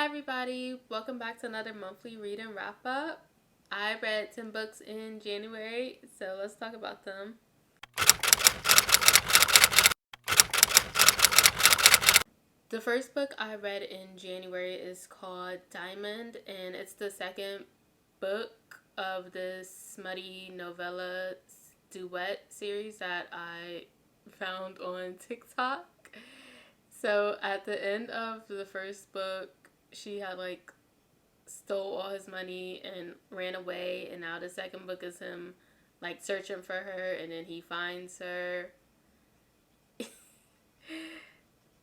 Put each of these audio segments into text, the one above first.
everybody, welcome back to another monthly read and wrap up. I read 10 books in January, so let's talk about them. The first book I read in January is called Diamond, and it's the second book of this smutty novella duet series that I found on TikTok. So at the end of the first book, she had stole all his money and ran away, and now the second book is him searching for her, and then he finds her.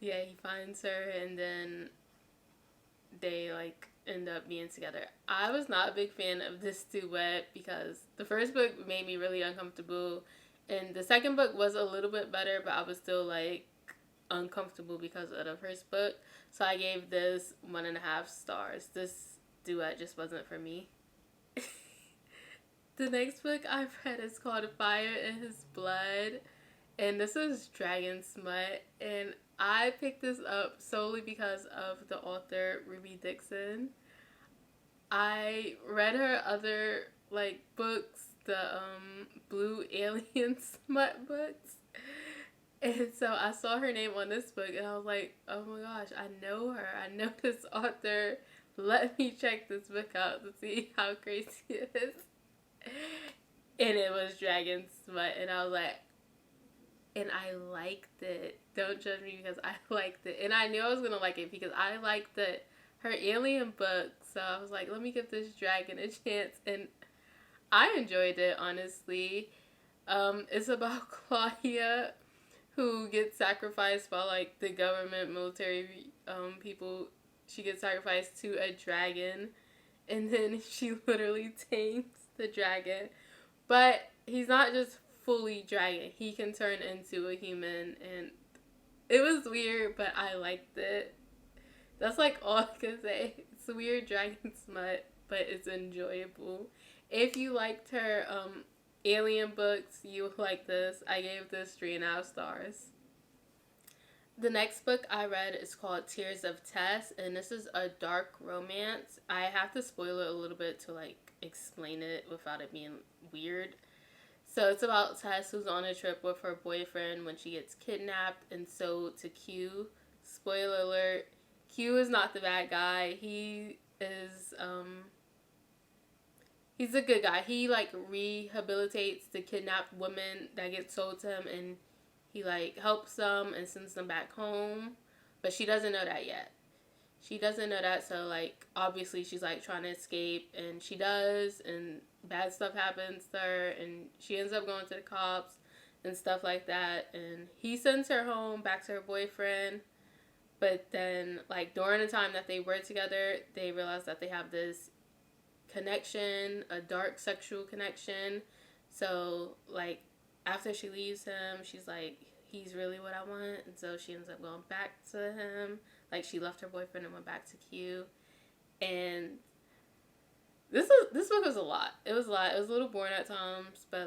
Yeah, he finds her, and then they end up being together. I was not a big fan of this duet because the first book made me really uncomfortable, and the second book was a little bit better, but I was still uncomfortable because of the first book. So I gave this 1.5 stars. This duet just wasn't for me. The next book I've read is called Fire in His Blood, and this is Dragon Smut, and I picked this up solely because of the author Ruby Dixon. I read her other books, the Blue Alien Smut books, and so I saw her name on this book, and I was like, oh my gosh, I know her. I know this author. Let me check this book out to see how crazy it is. And it was Dragon Smut, and I was like, and I liked it. Don't judge me because I liked it. And I knew I was going to like it because I liked her alien book. So I was like, let me give this dragon a chance. And I enjoyed it, honestly. It's about Claudia, who gets sacrificed by the government military people. She gets sacrificed to a dragon, and then she literally tames the dragon. But he's not just fully dragon. He can turn into a human, and it was weird, but I liked it. That's all I can say. It's weird dragon smut, but it's enjoyable. If you liked her alien books, you would like this. I gave this 3.5 stars. The next book I read is called Tears of Tess, and this is a dark romance. I have to spoil it a little bit to explain it without it being weird. So it's about Tess, who's on a trip with her boyfriend when she gets kidnapped and sold to Q. Spoiler alert, Q is not the bad guy. He is he's a good guy. He rehabilitates the kidnapped women that get sold to him, and he helps them and sends them back home. But she doesn't know that yet. She doesn't know that, so obviously she's trying to escape, and she does, and bad stuff happens to her, and she ends up going to the cops and stuff like that, and he sends her home back to her boyfriend. But then during the time that they were together, they realize that they have this connection, a dark sexual connection. So after she leaves him, she's like, he's really what I want, and so she ends up going back to him. She left her boyfriend and went back to Q. And this book was a lot. It was a lot. It was a little boring at times, but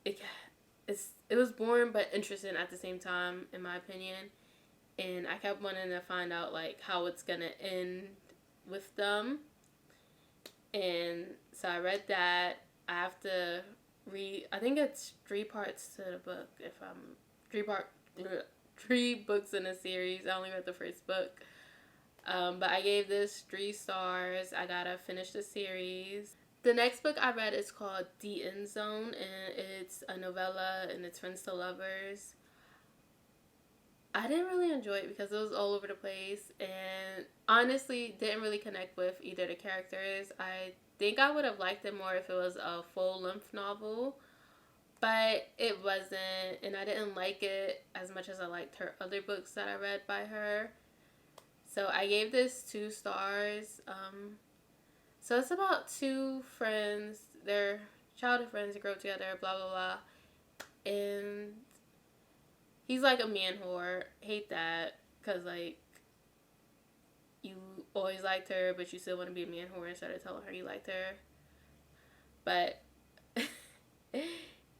it was boring but interesting at the same time, in my opinion. And I kept wanting to find out how it's gonna end with them. And so I read that. I have to read. I think it's 3 parts to the book. If I'm 3 books in a series. I only read the first book. But I gave this 3 stars. I gotta finish the series. The next book I read is called The End Zone, and it's a novella, and it's Friends to Lovers. I didn't really enjoy it because it was all over the place, and honestly didn't really connect with either the characters. I think I would have liked it more if it was a full-length novel, but it wasn't, and I didn't like it as much as I liked her other books that I read by her. So I gave this 2 stars. So it's about 2 friends. They're childhood friends. They grow up together, blah, blah, blah. And he's a man whore. Hate that. Because, you always liked her, but you still want to be a man whore instead of telling her you liked her. But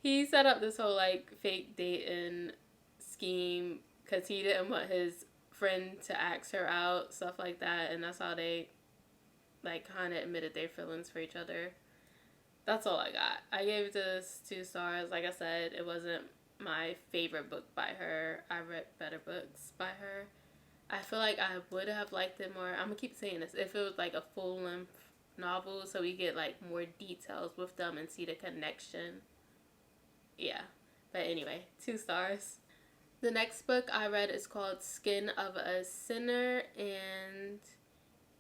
he set up this whole, fake dating scheme because he didn't want his friend to ask her out, stuff like that, and that's how they like kind of admitted their feelings for each other. That's all I got. I gave this 2 stars. Like I said, it wasn't my favorite book by her. I read better books by her. I feel like I would have liked it more. I'm gonna keep saying this. If it was like a full length novel, so we get like more details with them and see the connection. Yeah. But anyway, 2 stars. The next book I read is called Skin of a Sinner, and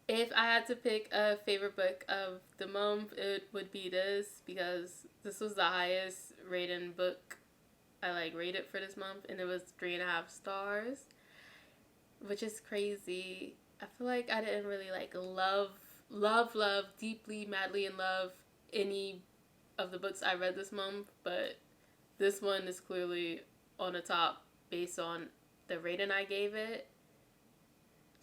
if I had to pick a favorite book of the month, it would be this, because this was the highest rated book I like rated for this month, and it was 3.5 stars, which is crazy. I feel like I didn't really like love, deeply, madly in love any of the books I read this month, but this one is clearly on the top based on the rating I gave it.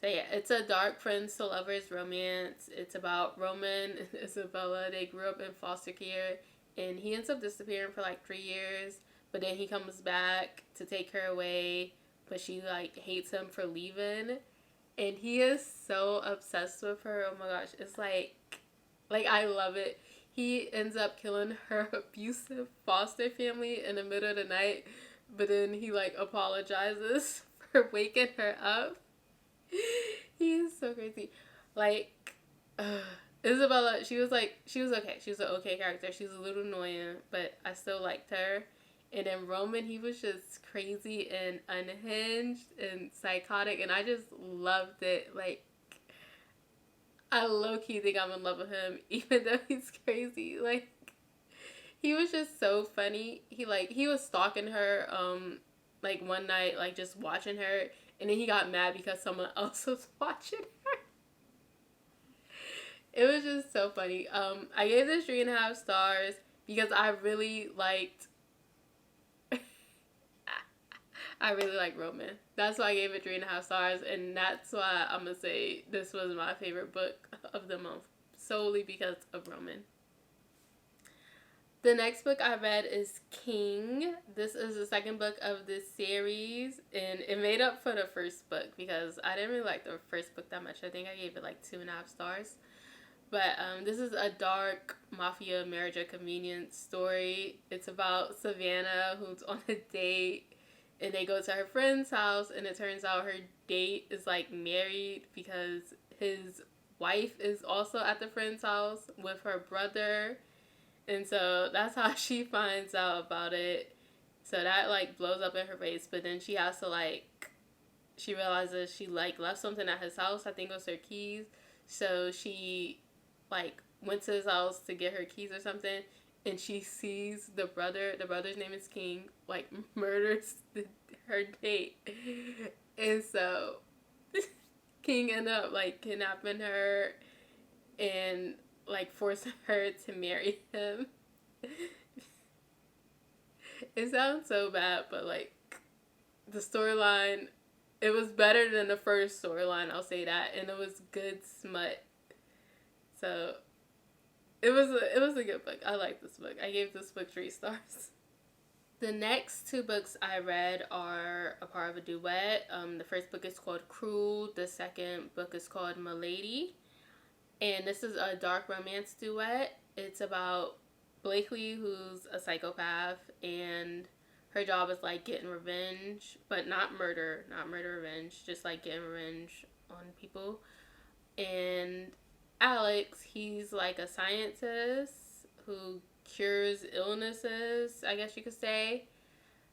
So yeah, it's a dark friends to lovers romance. It's about Roman and Isabella. They grew up in foster care, and he ends up disappearing for like 3 years, but then he comes back to take her away, but she like hates him for leaving, and he is so obsessed with her. Oh my gosh, it's like I love it. He ends up killing her abusive foster family in the middle of the night, but then he like apologizes for waking her up. He is so crazy. Like, Isabella, she was okay. She was an okay character. She was a little annoying, but I still liked her. And then Roman, he was just crazy and unhinged and psychotic, and I just loved it. Like, I low-key think I'm in love with him, even though he's crazy. Like, he was just so funny. He was stalking her, like one night, like just watching her, and then he got mad because someone else was watching her. It was just so funny. I gave this 3.5 stars because I really liked Roman. That's why I gave it 3.5 stars, and that's why I'm gonna say this was my favorite book of the month, solely because of Roman. The next book I read is King. This is the second book of this series, and it made up for the first book because I didn't really like the first book that much. I think I gave it like 2.5 stars. But this is a dark mafia marriage of convenience story. It's about Savannah, who's on a date, and they go to her friend's house, and it turns out her date is like married because his wife is also at the friend's house with her brother. And so that's how she finds out about it. So that like blows up in her face, but then she has to she realizes she like left something at his house. I think it was her keys. So she like went to his house to get her keys or something, and she sees the brother's name is King, like murders her date. And so King ended up like kidnapping her and like forcing her to marry him. It sounds so bad, but like the storyline, it was better than the first storyline, I'll say that, and it was good smut. So it was a good book. I like this book. I gave this book 3 stars. The next 2 books I read are a part of a duet. The first book is called Cruel. The second book is called Milady. And this is a dark romance duet. It's about Blakely, who's a psychopath, and her job is like getting revenge, but not murder revenge, just like getting revenge on people. And Alex, he's like a scientist who cures illnesses, I guess you could say.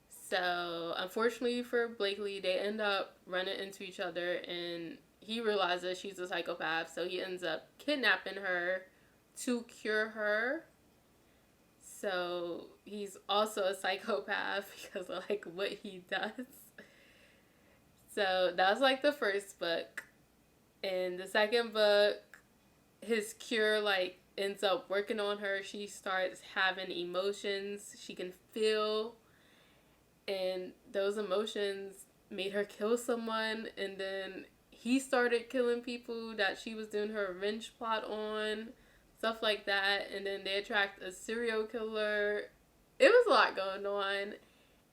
So unfortunately for Blakely, they end up running into each other, and he realizes she's a psychopath, so he ends up kidnapping her to cure her. So he's also a psychopath because of like what he does. So that was like the first book. In the second book, his cure like ends up working on her. She starts having emotions she can feel, and those emotions made her kill someone, and then he started killing people that she was doing her revenge plot on, stuff like that. And then they attract a serial killer. It was a lot going on,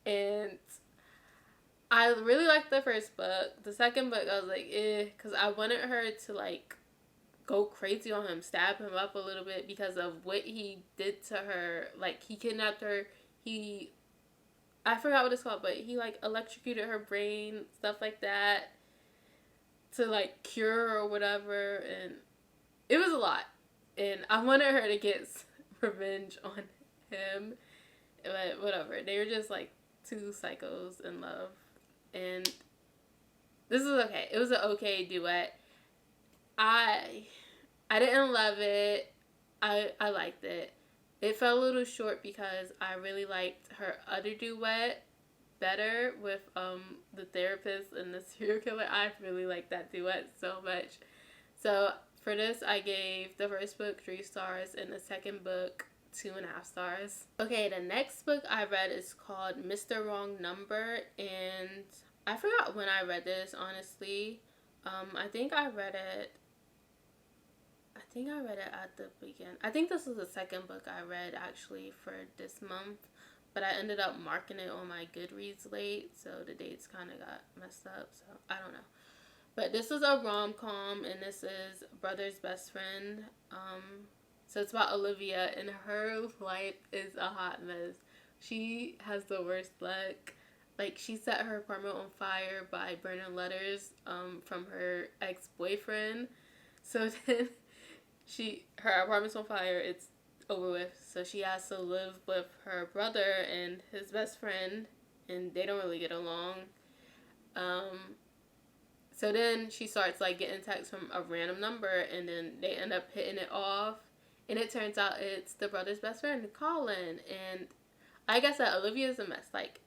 and I really liked the first book. The second book, I was like, because I wanted her to like go crazy on him, stab him up a little bit because of what he did to her. Like he kidnapped her. He, I forgot what it's called, but he like electrocuted her brain, stuff like that, to like cure her or whatever, and it was a lot. And I wanted her to get revenge on him, but whatever. They were just like two psychos in love, and this is okay. It was an okay duet. I I didn't love it. I liked it. It fell a little short because I really liked her other duet better with the therapist and the serial killer. I really liked that duet so much. So for this, I gave the first book 3 stars and the second book 2.5 stars. Okay, the next book I read is called Mr. Wrong Number, and I forgot when I read this, honestly. I think I read it. I think I read it at the beginning. I think this was the second book I read actually for this month, but I ended up marking it on my Goodreads late, so the dates kind of got messed up. So I don't know. But this is a rom-com, and this is Brother's Best Friend. So it's about Olivia, and her life is a hot mess. She has the worst luck. Like, she set her apartment on fire by burning letters from her ex-boyfriend. So then her apartment's on fire. It's over with. So she has to live with her brother and his best friend, and they don't really get along. So then she starts like getting texts from a random number, and then they end up hitting it off, and it turns out it's the brother's best friend, Colin. And like I said, Olivia's a mess. Like,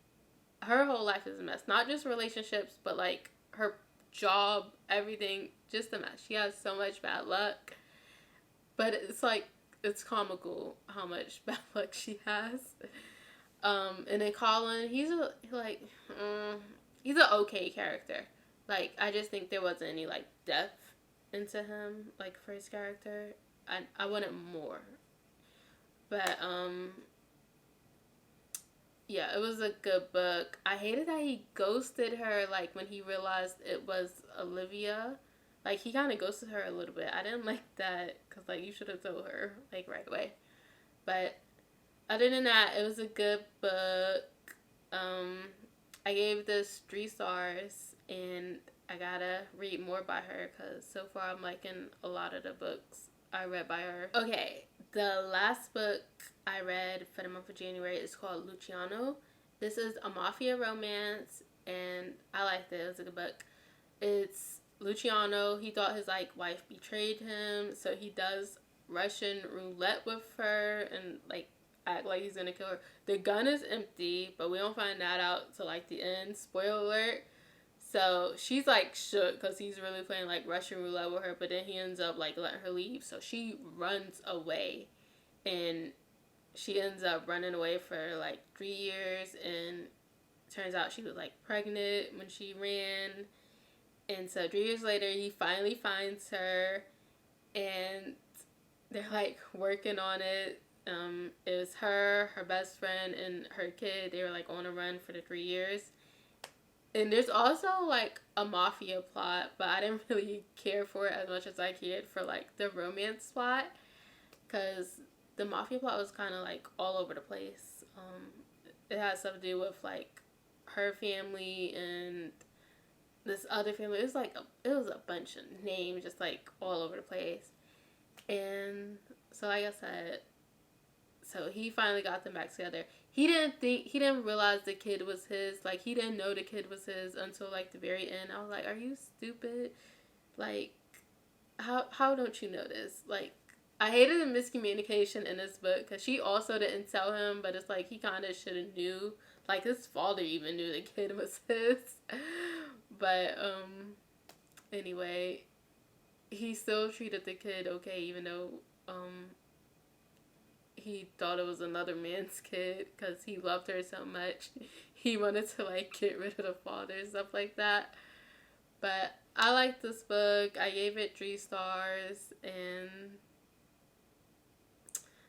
her whole life is a mess. Not just relationships, but like her job, everything, just a mess. She has so much bad luck, but it's like it's comical how much bad luck she has. And then Colin, he's an okay character. Like, I just think there wasn't any like depth into him, like, for his character. I wanted more. But yeah, it was a good book. I hated that he ghosted her, like, when he realized it was Olivia. Like, he kind of ghosted her a little bit. I didn't like that, because, like, you should have told her, like, right away. But other than that, it was a good book. I gave this 3 stars, and I gotta read more by her, because so far I'm liking a lot of the books I read by her. Okay, the last book I read for the month of January is called Luciano. This is a mafia romance, and I liked it. It was a good book. It's Luciano. He thought his like wife betrayed him, so he does Russian roulette with her and like act like he's gonna kill her. The gun is empty, but we don't find that out till like the end. Spoiler alert. So she's like shook because he's really playing like Russian roulette with her, but then he ends up like letting her leave. So she runs away, and she ends up running away for like 3 years, and turns out she was like pregnant when she ran. And so 3 years later, he finally finds her, and they're like working on it. It was her best friend, and her kid. They were like on a run for the 3 years. And there's also like a mafia plot, but I didn't really care for it as much as I cared for like the romance plot, because the mafia plot was kind of like all over the place. It had stuff to do with like her family and this other family. It was like it was a bunch of names just like all over the place. And so like I said, so he finally got them back together. He didn't realize the kid was his. Like, he didn't know the kid was his until like the very end. I was like, are you stupid? Like, how don't you know this? Like, I hated the miscommunication in this book, because she also didn't tell him, but it's like he kind of should have knew. Like, his father even knew the kid was his. But anyway, he still treated the kid okay, even though he thought it was another man's kid, because he loved her so much. He wanted to like get rid of the father and stuff like that. But I liked this book. I gave it 3 stars, and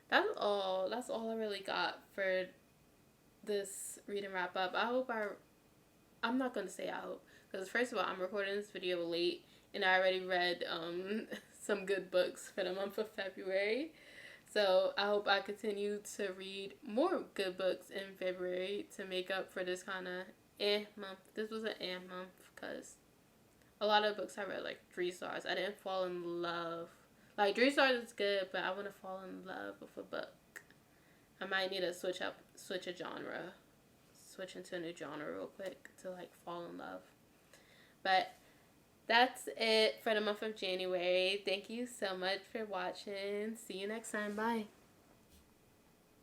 that's all. That's all I really got for this read and wrap up. I hope I I'm not going to say I hope, because first of all, I'm recording this video late, and I already read some good books for the month of February. So I hope I continue to read more good books in February to make up for this kind of month. This was an month because a lot of books I read like 3 stars. I didn't fall in love. Like 3 stars is good, but I want to fall in love with a book. I might need to switch a genre, switch into a new genre real quick to like fall in love. But that's it for the month of January. Thank you so much for watching. See you next time. Bye.